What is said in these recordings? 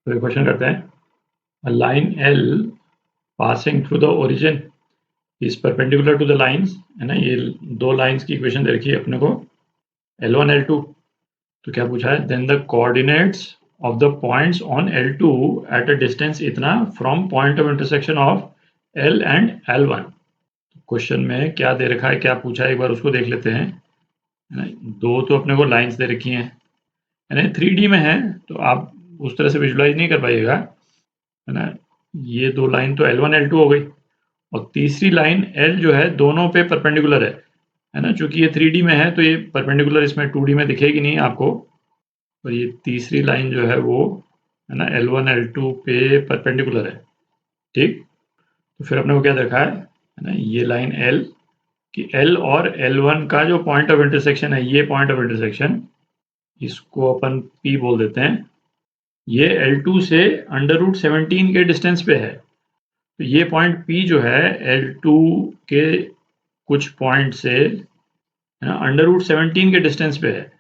तो ये क्वेश्चन करते हैं line L passing through the origin is perpendicular to the lines, है ना। ये दो लाइंस की इक्वेशन दे रखी है अपने को L1 L2। तो क्या पूछा है, then the coordinates of the points on L2 at a distance इतना from point of intersection of L and L1। Question में क्या दे रखा है, क्या पूछा है, एक बार उसको देख लेते हैं, है ना। दो तो अपने को लाइंस दे रखी हैं, है ना। 3D में है तो आप उस तरह से विजुलाइज नहीं कर पाइएगा, है ना। ये दो लाइन तो L1 L2 हो गई, और तीसरी लाइन L जो है दोनों पे परपेंडिकुलर है ना। चूंकि ये 3D में है तो ये परपेंडिकुलर इसमें 2D में दिखेगी नहीं आपको। और ये तीसरी लाइन जो है वो, है ना, L1 L2 पे परपेंडिकुलर है, ठीक। तो फिर अपने को क्या देखा है ना, ये लाइन L कि L और L1 का जो पॉइंट ऑफ इंटरसेक्शन है, ये पॉइंट ऑफ इंटरसेक्शन, इसको अपन P बोल देते हैं। ये L2 से √17 के डिस्टेंस पे है। तो ये पॉइंट P जो है L2 के कुछ पॉइंट से √17 के डिस्टेंस पे है।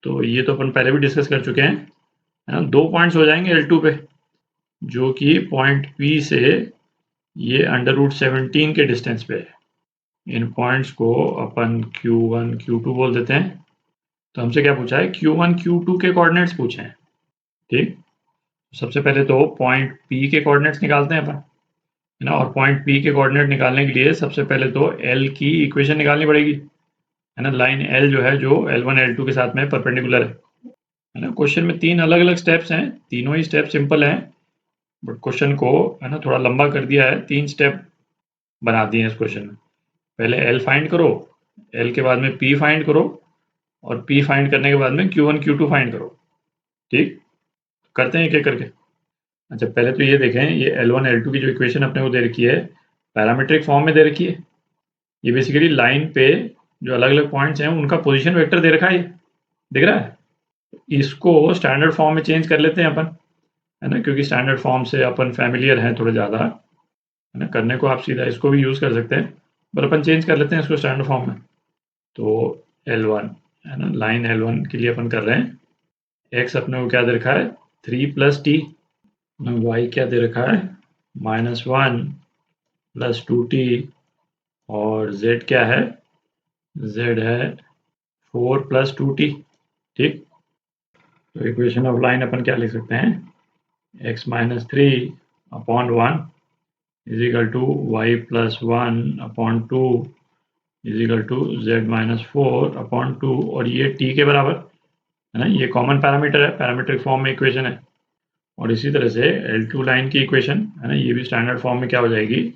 तो ये तो अपन पहले भी डिस्कस कर चुके हैं, है ना। दो पॉइंट्स हो जाएंगे L2 पे, जो कि पॉइंट P से ये √17 के डिस्टेंस पे है। इन पॉइंट्स को अपन Q1 Q2 बोल देते हैं। तो हमसे क्या पूछा है, Q1 Q2 के कोऑर्डिनेट्स पूछे हैं, ठीक। सबसे पहले तो पॉइंट P के कोऑर्डिनेट्स निकालते हैं अपन, है ना। और पॉइंट P के कोऑर्डिनेट निकालने के लिए सबसे पहले तो L की इक्वेशन निकालनी पड़ेगी, है ना। लाइन L जो है, जो L1 L2 के साथ में परपेंडिकुलर है ना। क्वेश्चन में 3 अलग-अलग स्टेप्स हैं, तीनों ही स्टेप सिंपल हैं, बट क्वेश्चन को, है ना, थोड़ा लंबा कर दिया है, 3 स्टेप बना दिए हैं इस क्वेश्चन में। पहले L फाइंड करो, L के बाद में P फाइंड करो, और P फाइंड करने के बाद में Q1 Q2 फाइंड करो, ठीक। करते हैं एक-एक करके। अच्छा, पहले तो ये देखें, ये L1 L2 की जो इक्वेशन अपने को दे रखी है, पैरामीट्रिक फॉर्म में दे रखी है। ये बेसिकली लाइन पे जो अलग-अलग पॉइंट्स हैं उनका पोजीशन वेक्टर दे रखा है, ये दिख रहा है। इसको स्टैंडर्ड फॉर्म में चेंज कर लेते हैं अपन, है ना, क्योंकि स्टैंडर्ड फॉर्म से अपन फैमिलियर हैं थोड़े ज़्यादा, है ना। करने को आप सीधा इसको भी यूज़ कर सकते हैं, पर अपन चेंज कर लेते हैं इसको स्टैंडर्ड फॉर्म में। तो L1, है ना, लाइन L1 के लिए अपन कर रहे हैं, x अपने को क्या दे रखा है, 3 + t, y क्या दे रखा है, -1 + 2t, और z क्या है, z है 4 + 2t, ठीक। तो इक्वेशन ऑफ लाइन अपन क्या लिख सकते हैं, x - 3/1 = y + 1/2 z - 4/2, और ये t के बराबर, है ना। ये कॉमन पैरामीटर है, पैरामीट्रिक फॉर्म में इक्वेशन है। और इसी तरह से L2 लाइन की इक्वेशन, है ना, ये भी स्टैंडर्ड फॉर्म में क्या हो जाएगी,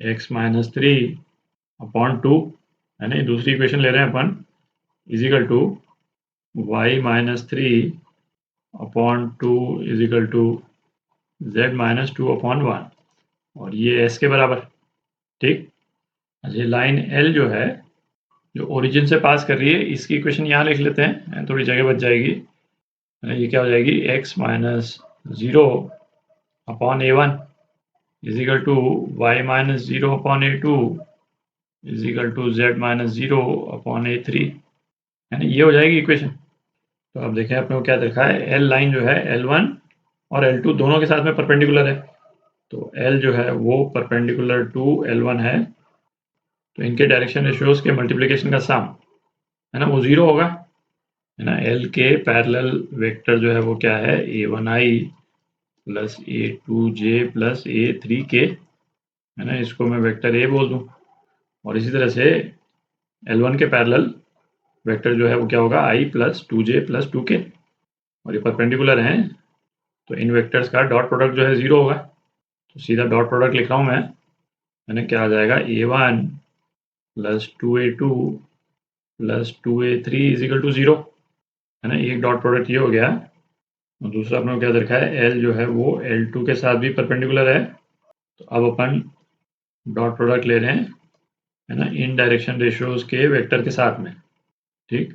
x - 3/2, है ना। ये दूसरी इक्वेशन ले रहे हैं अपन, = y - 3/2 z - 2/1, और ये s के बराबर, ठीक। अच्छा, लाइन L जो है, जो ओरिजिन से पास कर रही है, इसकी इक्वेशन यहाँ लिख लेते हैं, थोड़ी जगह बच जाएगी, है ना। ये क्या हो जाएगी, x - 0/a1 = y - 0/a2 = z - 0/a3, है ना। ये हो जाएगी इक्वेशन। तो अब देखें अपने को क्या देखा है, L लाइन जो है L1 और L2 दोनों के साथ में परपेंडिकुलर है। तो L जो है वो परपेंडिकुलर टू L1 है, तो इनके डायरेक्शन रेशियोज के मल्टीप्लिकेशन का सम, है ना, वो 0 होगा, है ना। L के पैरेलल वेक्टर जो है वो क्या है, a1i + a2j + a3k, है ना। इसको मैं वेक्टर A बोल दूं, और इसी तरह से L1 के पैरेलल वेक्टर जो है वो क्या होगा, i + 2j + 2k, और ये परपेंडिकुलर हैं, तो इन वेक्टर्स का डॉट प्रोडक्ट जो है 0 होगा। तो सीधा डॉट प्रोडक्ट लिख रहा हूँ मैं, है ना। क्या आ जाएगा, a1 + 2a2 + 2a3 = 0, है ना। एक डॉट प्रोडक्ट ये हो गया, और दूसरा अपने को क्या देखा है, L जो है वो L2 के साथ भी परपेंडिकुलर है। तो अब अपन डॉट प्रोडक्ट ले रहे हैं, है ना, इन डायरेक्शन रेशियोज के वेक्टर के साथ में, ठीक।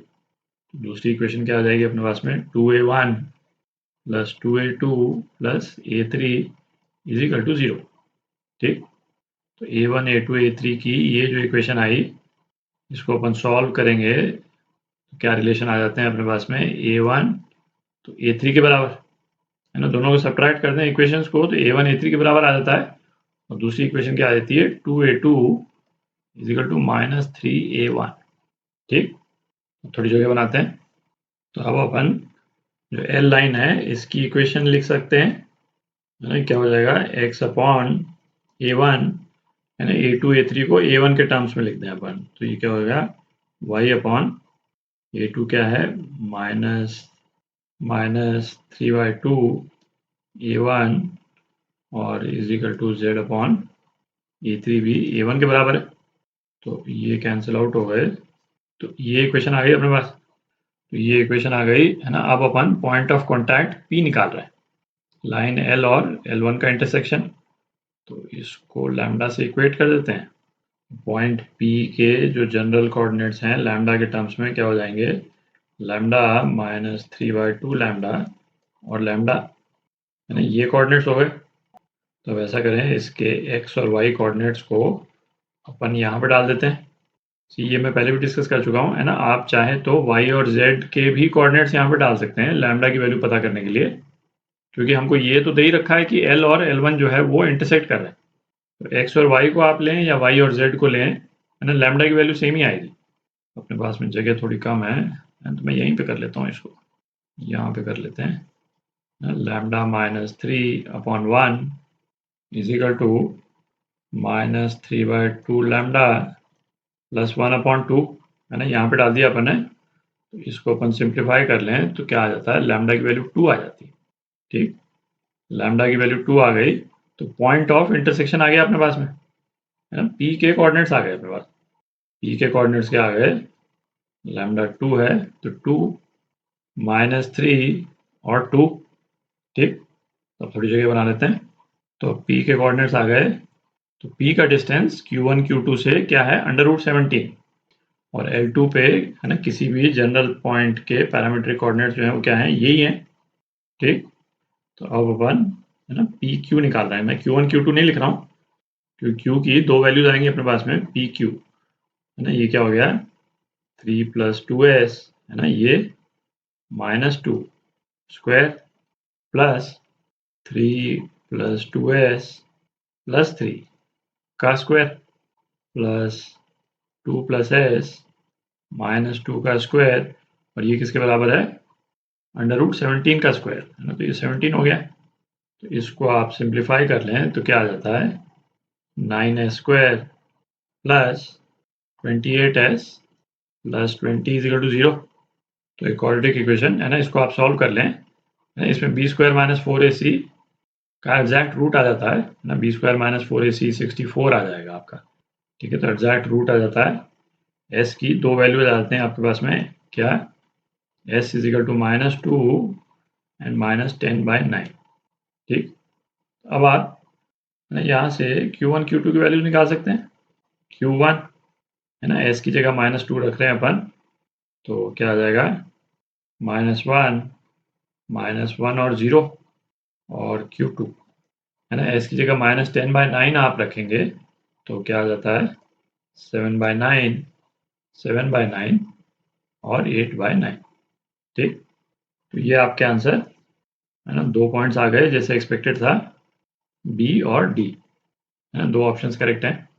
दूसरी इक्वेशन क्या आ जाएगी अपने पास में, 2a1 + 2a2 + a3 = 0, ठीक। तो a1 a2 a3 की ये जो इक्वेशन आई, इसको अपन सॉल्व करेंगे तो क्या रिलेशन आ जाते हैं अपने पास में, a1 तो a3 के बराबर, है ना, दोनों को सब्ट्रैक्ट करते हैं इक्वेशंस को, तो A1 A3 के बराबर आ जाता है और दूसरी इक्वेशन क्या आ जाती है 2A2 is equal to -3A1। ठीक, थोड़ी जगह बनाते हैं। तो अब अपन जो L लाइन है इसकी इक्वेशन लिख सकते हैं, है ना, क्या हो जाएगा x अपॉन A1, है ना, A2 A3 को A1 के टर्म्स में लिख दें अपन, तो ये क्या होगा y अपॉन A2 क्या है -3/2 A1 और is equal to z upon A3 भी A1 के बराबर है, तो ये कैंसिल आउट हो गए। तो ये इक्वेशन आ गई अपने पास, तो ये इक्वेशन आ गई, है ना। अब अपन पॉइंट ऑफ कॉन्टैक्ट P निकाल रहे हैं, लाइन L और L1 का इंटरसेक्शन, तो इसको लैम्डा से इक्वेट कर देते हैं। पॉइंट P के जो जनरल कोऑर्डिनेट्स हैं लैम्डा के टर्म्स में क्या हो जाएंगे, लैम्डा -3/2 लैम्डा और लैम्डा, है ना, ये कोऑर्डिनेट्स हो गए। तो अब ऐसा करें, इसके x और y कोऑर्डिनेट्स को अपन यहाँ पे डाल देते हैं। ये मैं पहले भी डिस्कस कर चुका हूँ, है ना। आप चाहें तो y और z के भी कोऑर्डिनेट्स यहाँ पे डाल सकते हैं लैम्डा की वैल्यू पता करने के लिए, क्योंकि हमको ये तो दे ही रखा है कि L और L1 जो है वो इंटरसेक्ट कर रहे हैं। तो x और y को आप लें या y और z को लें, है ना, लैम्डा की वैल्यू सेम ही आएगी। अपने पास में जगह थोड़ी कम है, तो मैं यहीं पे कर लेता हूँ, इसको यहाँ पे कर लेते हैं। Lambda -3/1 is equal to -3/2 lambda plus 1/2, है ना, यहाँ पे डाल दिया अपन ने। तो इसको अपन सिंप्लीफाई कर लें तो क्या आ जाता है, लैम्डा की वैल्यू 2 आ जाती है। ठीक, लैम्डा की वैल्यू 2 आ गई, तो पॉइंट ऑफ इंटरसेक्शन आ गया अपने पास में, है ना। पी के कोऑर्डिनेट्स आ गए अपने पास, पी के कोऑर्डिनेट्स क्या आ गए, लैम्डा 2 है तो 2 -3 और 2। ठीक, तो थोड़ी जगह बना लेते हैं। तो पी के कोऑर्डिनेट्स आ गए, तो पी का डिस्टेंस Q1 Q2 से क्या है √17 और L2 पे, है ना, किसी भी जनरल पॉइंट के पैरामीट्रिक कोऑर्डिनेट्स जो है वो क्या है, यही है। ठीक, तो अब अपन, है ना, पी क्यू निकाल रहे हैं। मैं Q1 Q2 नहीं लिख रहा हूँ, क्योंकि क्यू की दो वैल्यूज आएंगी अपने पास में, पी क्यू, है ना। ये क्या हो गया 3 + 2s, है ना, ये -2 स्क्वायर प्लस 3 + 2s + 3 का स्क्वायर प्लस 2 + s -2 का स्क्वायर, और ये किसके बराबर है √17 का स्क्वायर, है ना। तो ये 17 हो गया। तो इसको आप सिंप्लीफाई कर लें तो क्या आ जाता है 9s square plus 28s plus 20 is equal to 0। तो एक क्वाड्रेटिक इक्वेशन, है ना, इसको आप सॉल्व कर लें, इसमें b² - 4ac का एग्जैक्ट रूट आ जाता है ना, b² - 4ac 64 आ जाएगा आपका। ठीक है, तो एग्जैक्ट रूट आ जाता है। s की दो वैल्यूज आ जाते हैं आपके पास में, क्या s is equal to -2 and -10/9। ठीक, अब आप यहाँ से Q1 Q2 की वैल्यू निकाल सकते हैं। Q1, है ना, s की जगह -2 रख रहे हैं अपन, तो क्या आ जाएगा -1 -1 और 0, और Q2, है ना, s की जगह -10/9 आप रखेंगे तो क्या आ जाता है 7/9 7/9 और 8/9। ठीक, तो ये आपके आंसर, है ना, दो पॉइंट्स आ गए जैसे एक्सपेक्टेड था, बी और डी, है ना, दो ऑप्शंस करेक्ट हैं।